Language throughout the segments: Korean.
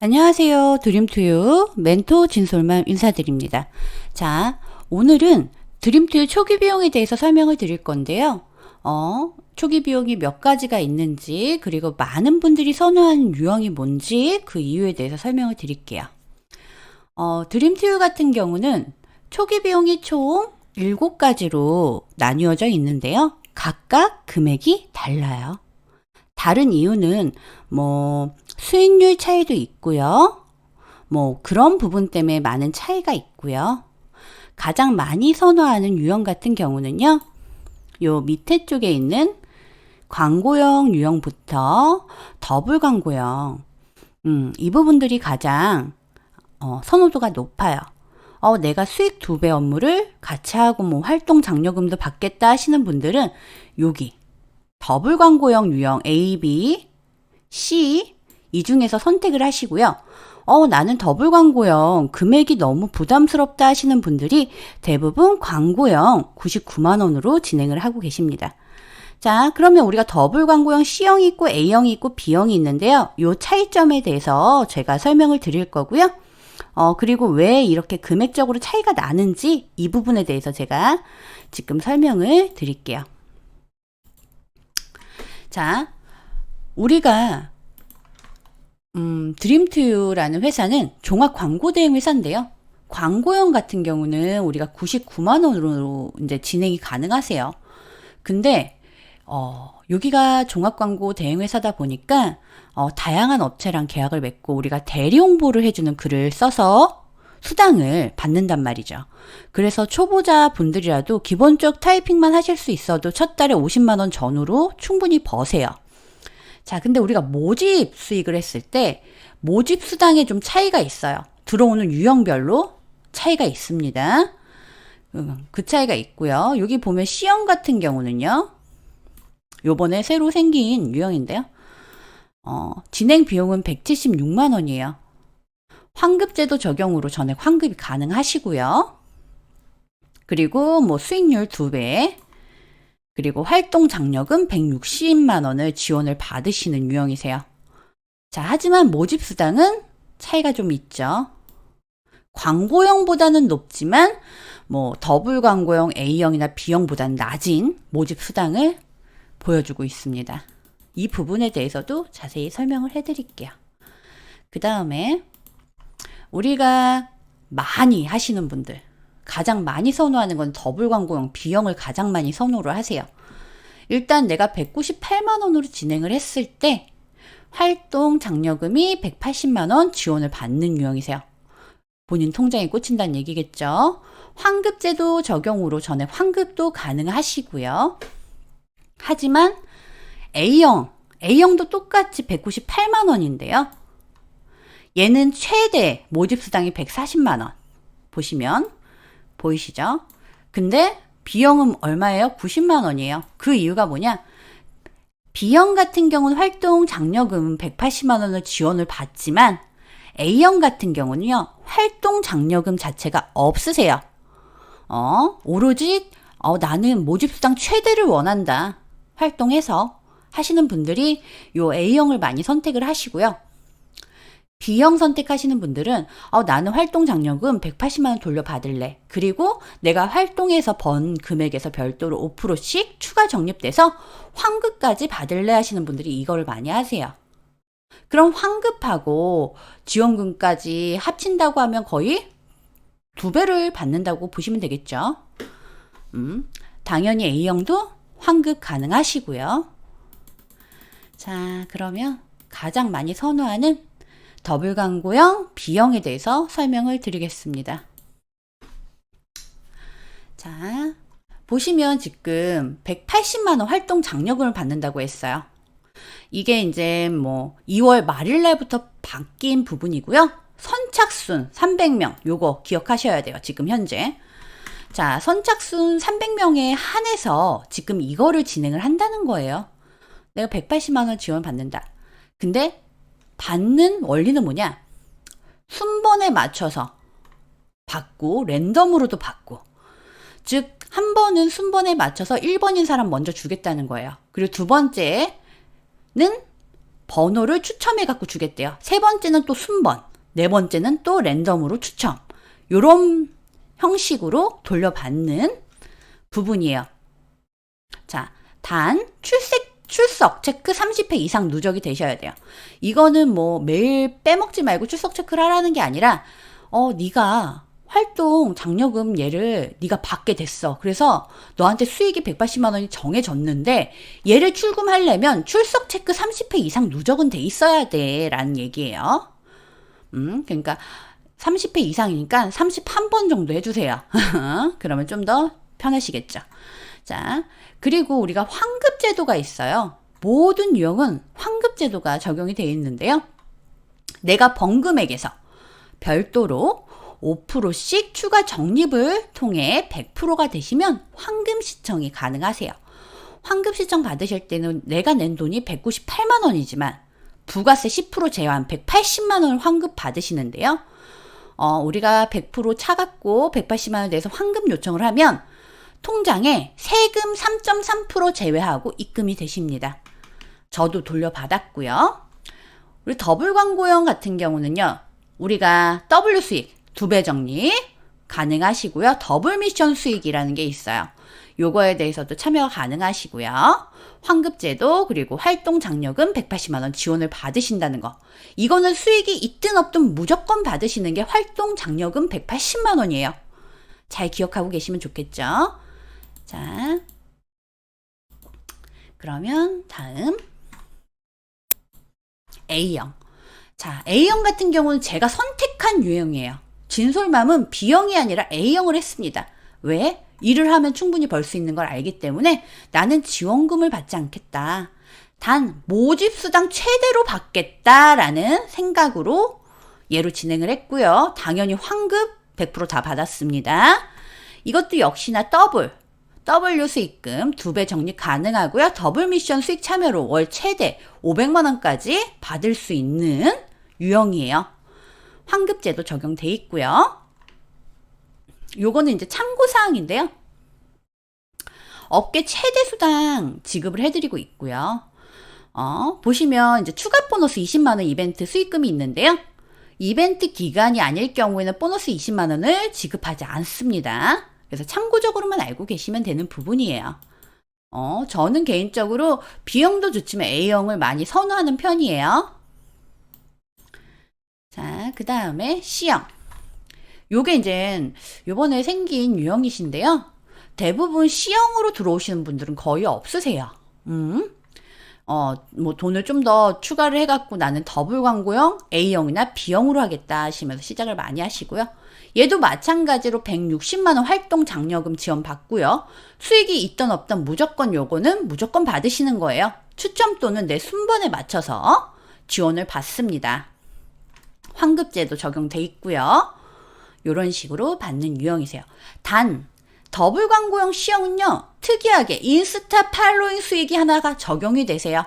안녕하세요. 드림투유 멘토 진솔맘 인사드립니다. 자, 오늘은 드림투유 초기 비용에 대해서 설명을 드릴 건데요. 초기 비용이 몇 가지가 있는지, 그리고 많은 분들이 선호하는 유형이 뭔지 그 이유에 대해서 설명을 드릴게요. 드림투유 같은 경우는 초기 비용이 총 7가지로 나뉘어져 있는데요. 각각 금액이 달라요. 다른 이유는 수익률 차이도 있고요. 그런 부분 때문에 많은 차이가 있고요. 가장 많이 선호하는 유형 같은 경우는요. 요 밑에 쪽에 있는 광고형 유형부터 더블 광고형. 이 부분들이 가장 선호도가 높아요. 내가 수익 2배 업무를 같이 하고 활동 장려금도 받겠다 하시는 분들은 여기 더블 광고형 유형 A, B, C 이 중에서 선택을 하시고요. 나는 더블 광고형 금액이 너무 부담스럽다 하시는 분들이 대부분 광고형 99만 원으로 진행을 하고 계십니다. 자, 그러면 우리가 더블 광고형 C형이 있고 A형이 있고 B형이 있는데요. 이 차이점에 대해서 제가 설명을 드릴 거고요. 그리고 왜 이렇게 금액적으로 차이가 나는지 이 부분에 대해서 제가 지금 설명을 드릴게요. 자, 우리가 드림투유라는 회사는 종합 광고 대행 회사인데요. 광고형 같은 경우는 우리가 99만 원으로 이제 진행이 가능하세요. 근데 여기가 종합 광고 대행 회사다 보니까 다양한 업체랑 계약을 맺고 우리가 대리 홍보를 해주는 글을 써서 수당을 받는단 말이죠. 그래서 초보자 분들이라도 기본적 타이핑만 하실 수 있어도 첫 달에 50만 원 전후로 충분히 버세요. 자, 근데 우리가 모집 수익을 했을 때 모집 수당에 좀 차이가 있어요. 들어오는 유형별로 차이가 있습니다. 그 차이가 있고요. 여기 보면 C형 같은 경우는요. 요번에 새로 생긴 유형인데요. 진행 비용은 176만 원이에요. 환급제도 적용으로 전액 환급이 가능하시고요. 그리고 수익률 2배, 그리고 활동 장려금 160만 원을 지원을 받으시는 유형이세요. 자, 하지만 모집 수당은 차이가 좀 있죠. 광고형보다는 높지만 더블 광고형 A형이나 B형보다는 낮은 모집 수당을 보여주고 있습니다. 이 부분에 대해서도 자세히 설명을 해드릴게요. 그 다음에 우리가 많이 하시는 분들, 가장 많이 선호하는 건 더블 광고형 B형을 가장 많이 선호를 하세요. 일단 내가 198만 원으로 진행을 했을 때 활동 장려금이 180만 원 지원을 받는 유형이세요. 본인 통장에 꽂힌다는 얘기겠죠. 환급제도 적용으로 전액 환급도 가능하시고요. 하지만 A형도 똑같이 198만 원인데요. 얘는 최대 모집 수당이 140만 원. 보시면 보이시죠? 근데 B형은 얼마예요? 90만 원이에요. 그 이유가 뭐냐? B형 같은 경우는 활동 장려금 180만 원을 지원을 받지만 A형 같은 경우는요. 활동 장려금 자체가 없으세요. 오로지 나는 모집 수당 최대를 원한다. 활동해서 하시는 분들이 요 A형을 많이 선택을 하시고요. B형 선택하시는 분들은 나는 활동 장려금 180만 원 돌려받을래. 그리고 내가 활동해서 번 금액에서 별도로 5%씩 추가 적립돼서 환급까지 받을래 하시는 분들이 이거를 많이 하세요. 그럼 환급하고 지원금까지 합친다고 하면 거의 2배를 받는다고 보시면 되겠죠. 당연히 A형도 환급 가능하시고요. 자, 그러면 가장 많이 선호하는 더블 광고형 B형에 대해서 설명을 드리겠습니다. 자, 보시면 지금 180만 원 활동 장려금을 받는다고 했어요. 이게 이제 2월 말일 날부터 바뀐 부분이고요. 선착순 300명 요거 기억하셔야 돼요. 지금 현재. 자, 선착순 300명에 한해서 지금 이거를 진행을 한다는 거예요. 내가 180만 원 지원 받는다. 근데 받는 원리는 뭐냐? 순번에 맞춰서 받고 랜덤으로도 받고, 즉 한 번은 순번에 맞춰서 1번인 사람 먼저 주겠다는 거예요. 그리고 두 번째는 번호를 추첨해 갖고 주겠대요. 세 번째는 또 순번, 네 번째는 또 랜덤으로 추첨. 요런 형식으로 돌려받는 부분이에요. 자, 단 출석 체크 30회 이상 누적이 되셔야 돼요. 이거는 뭐 매일 빼먹지 말고 출석 체크를 하라는 게 아니라 네가 활동 장려금 얘를 네가 받게 됐어. 그래서 너한테 수익이 180만 원이 정해졌는데 얘를 출금하려면 출석 체크 30회 이상 누적은 돼 있어야 돼 라는 얘기예요. 그러니까 30회 이상이니까 31번 정도 해주세요. 그러면 좀 더 편하시겠죠. 자, 그리고 우리가 환급제도가 있어요. 모든 유형은 환급제도가 적용이 되어 있는데요. 내가 번 금액에서 별도로 5%씩 추가 적립을 통해 100%가 되시면 환급 신청이 가능하세요. 환급 신청 받으실 때는 내가 낸 돈이 198만 원이지만 부가세 10% 제외한 180만 원을 환급 받으시는데요. 우리가 100% 차갖고 180만 원에 대해서 환급 요청을 하면 통장에 세금 3.3% 제외하고 입금이 되십니다. 저도 돌려받았고요. 우리 더블 광고형 같은 경우는요. 우리가 W 수익 2배 적립 가능하시고요. 더블 미션 수익이라는 게 있어요. 요거에 대해서도 참여가 가능하시고요. 환급제도 그리고 활동 장려금 180만 원 지원을 받으신다는 거. 이거는 수익이 있든 없든 무조건 받으시는 게 활동 장려금 180만 원이에요. 잘 기억하고 계시면 좋겠죠? 자, 그러면 다음 A형. 자, A형 같은 경우는 제가 선택한 유형이에요. 진솔맘은 B형이 아니라 A형을 했습니다. 왜? 일을 하면 충분히 벌 수 있는 걸 알기 때문에 나는 지원금을 받지 않겠다. 단 모집수당 최대로 받겠다라는 생각으로 얘로 진행을 했고요. 당연히 환급 100% 다 받았습니다. 이것도 역시나 W 수익금 2배 적립 가능하고요. 더블 미션 수익 참여로 월 최대 500만 원까지 받을 수 있는 유형이에요. 환급제도 적용돼 있고요. 요거는 이제 참고사항인데요. 업계 최대 수당 지급을 해드리고 있고요. 보시면 이제 추가 보너스 20만 원 이벤트 수익금이 있는데요. 이벤트 기간이 아닐 경우에는 보너스 20만 원을 지급하지 않습니다. 그래서 참고적으로만 알고 계시면 되는 부분이에요. 저는 개인적으로 B형도 좋지만 A형을 많이 선호하는 편이에요. 자, 그 다음에 C형. 요게 이제 요번에 생긴 유형이신데요. 대부분 C형으로 들어오시는 분들은 거의 없으세요. 뭐 돈을 좀 더 추가를 해갖고 나는 더블 광고형 A형이나 B형으로 하겠다 하시면서 시작을 많이 하시고요. 얘도 마찬가지로 160만 원 활동 장려금 지원 받고요. 수익이 있던 없던 무조건 요거는 무조건 받으시는 거예요. 추첨 또는 내 순번에 맞춰서 지원을 받습니다. 환급제도 적용돼 있고요. 이런 식으로 받는 유형이세요. 단 더블 광고형 C형은요. 특이하게 인스타 팔로잉 수익이 하나가 적용이 되세요.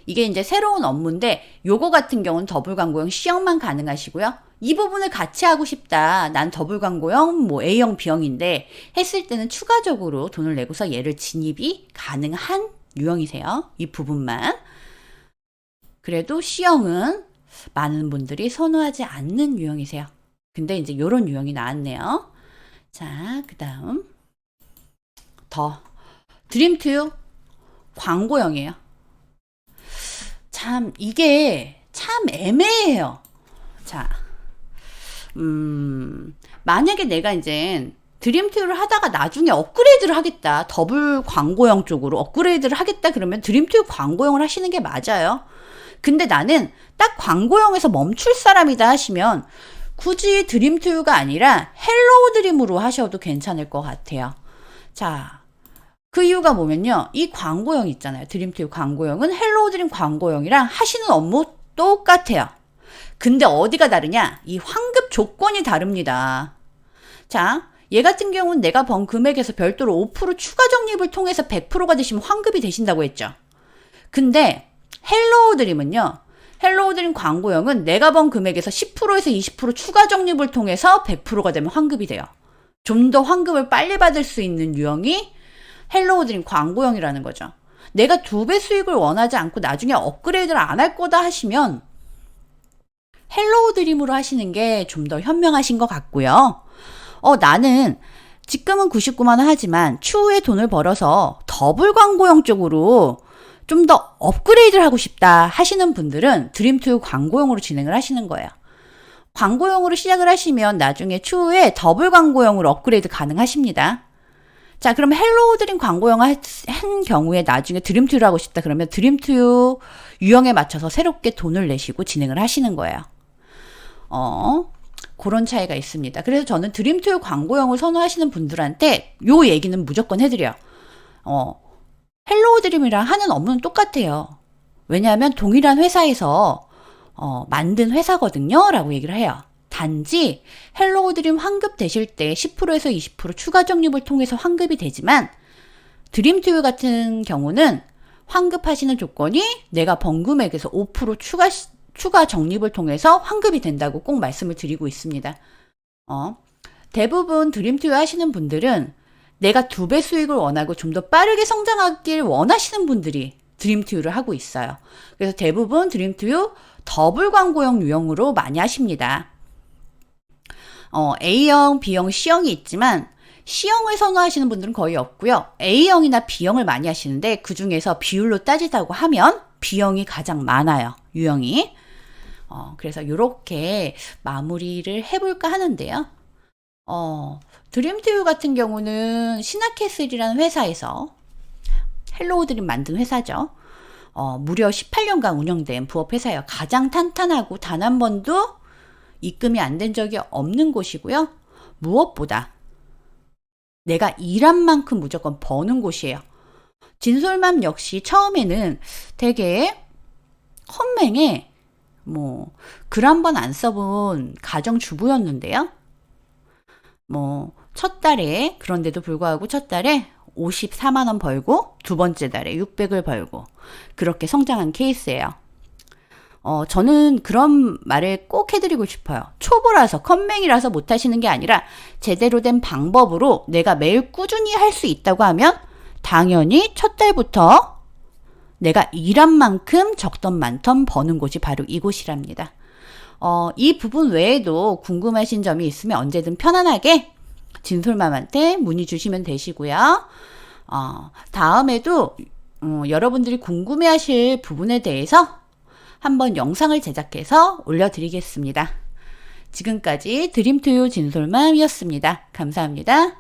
이게 이제 새로운 업무인데 요거 같은 경우는 더블 광고형 C형만 가능하시고요. 이 부분을 같이 하고 싶다. 난 더블 광고형 뭐 A형 B형인데 했을 때는 추가적으로 돈을 내고서 얘를 진입이 가능한 유형이세요. 이 부분만. 그래도 C형은 많은 분들이 선호하지 않는 유형이세요. 근데 이제 요런 유형이 나왔네요. 자, 그 다음 드림투유 광고형이에요. 참 이게 참 애매해요. 자, 만약에 내가 이제 드림투유를 하다가 나중에 업그레이드를 하겠다. 더블 광고형 쪽으로 업그레이드를 하겠다. 그러면 드림투유 광고형을 하시는 게 맞아요. 근데 나는 딱 광고형에서 멈출 사람이다 하시면 굳이 드림투유가 아니라 헬로우 드림으로 하셔도 괜찮을 것 같아요. 자, 그 이유가 뭐면요. 이 광고형 있잖아요. 드림투유 광고형은 헬로우 드림 광고형이랑 하시는 업무 똑같아요. 근데 어디가 다르냐? 이 환급 조건이 다릅니다. 자, 얘 같은 경우는 내가 번 금액에서 별도로 5% 추가 적립을 통해서 100%가 되시면 환급이 되신다고 했죠. 근데 헬로우 드림은요. 헬로우 드림 광고형은 내가 번 금액에서 10%에서 20% 추가 적립을 통해서 100%가 되면 환급이 돼요. 좀 더 환급을 빨리 받을 수 있는 유형이 헬로우 드림 광고형이라는 거죠. 내가 2배 수익을 원하지 않고 나중에 업그레이드를 안 할 거다 하시면 헬로우 드림으로 하시는 게 좀 더 현명하신 것 같고요. 나는 지금은 99만 원 하지만 추후에 돈을 벌어서 더블 광고형 쪽으로 좀 더 업그레이드를 하고 싶다 하시는 분들은 드림투 광고형으로 진행을 하시는 거예요. 광고형으로 시작을 하시면 나중에 추후에 더블 광고형으로 업그레이드 가능하십니다. 자, 그럼 헬로우 드림 광고형 한 경우에 나중에 드림투를 하고 싶다 그러면 드림투 유형에 맞춰서 새롭게 돈을 내시고 진행을 하시는 거예요. 그런 차이가 있습니다. 그래서 저는 드림투 광고형을 선호하시는 분들한테 요 얘기는 무조건 해드려요. 헬로우 드림이랑 하는 업무는 똑같아요. 왜냐하면 동일한 회사에서 만든 회사거든요 라고 얘기를 해요. 단지 헬로우 드림 환급 되실 때 10%에서 20% 추가 적립을 통해서 환급이 되지만 드림투유 같은 경우는 환급하시는 조건이 내가 번 금액에서 5% 추가 적립을 통해서 환급이 된다고 꼭 말씀을 드리고 있습니다. 대부분 드림투유 하시는 분들은 내가 2배 수익을 원하고 좀 더 빠르게 성장하길 원하시는 분들이 드림투유를 하고 있어요. 그래서 대부분 드림투유 더블 광고형 유형으로 많이 하십니다. A형, B형, C형이 있지만 C형을 선호하시는 분들은 거의 없고요. A형이나 B형을 많이 하시는데 그 중에서 비율로 따지자고 하면 B형이 가장 많아요. 유형이. 그래서 이렇게 마무리를 해볼까 하는데요. 드림투유 같은 경우는 시나캐슬이라는 회사에서 헬로우 드림 만든 회사죠. 무려 18년간 운영된 부업회사예요. 가장 탄탄하고 단 한 번도 입금이 안 된 적이 없는 곳이고요. 무엇보다 내가 일한 만큼 무조건 버는 곳이에요. 진솔맘 역시 처음에는 되게 헛맹에 글 한 번 안 써본 가정주부였는데요. 첫 달에 그런데도 불구하고 첫 달에 54만 원 벌고 두 번째 달에 600을 벌고 그렇게 성장한 케이스예요. 저는 그런 말을 꼭 해드리고 싶어요. 초보라서 컴맹이라서 못하시는 게 아니라 제대로 된 방법으로 내가 매일 꾸준히 할 수 있다고 하면 당연히 첫 달부터 내가 일한 만큼 적던 많던 버는 곳이 바로 이곳이랍니다. 이 부분 외에도 궁금하신 점이 있으면 언제든 편안하게 진솔맘한테 문의 주시면 되시고요. 다음에도 여러분들이 궁금해하실 부분에 대해서 한번 영상을 제작해서 올려드리겠습니다. 지금까지 드림투유 진솔맘이었습니다. 감사합니다.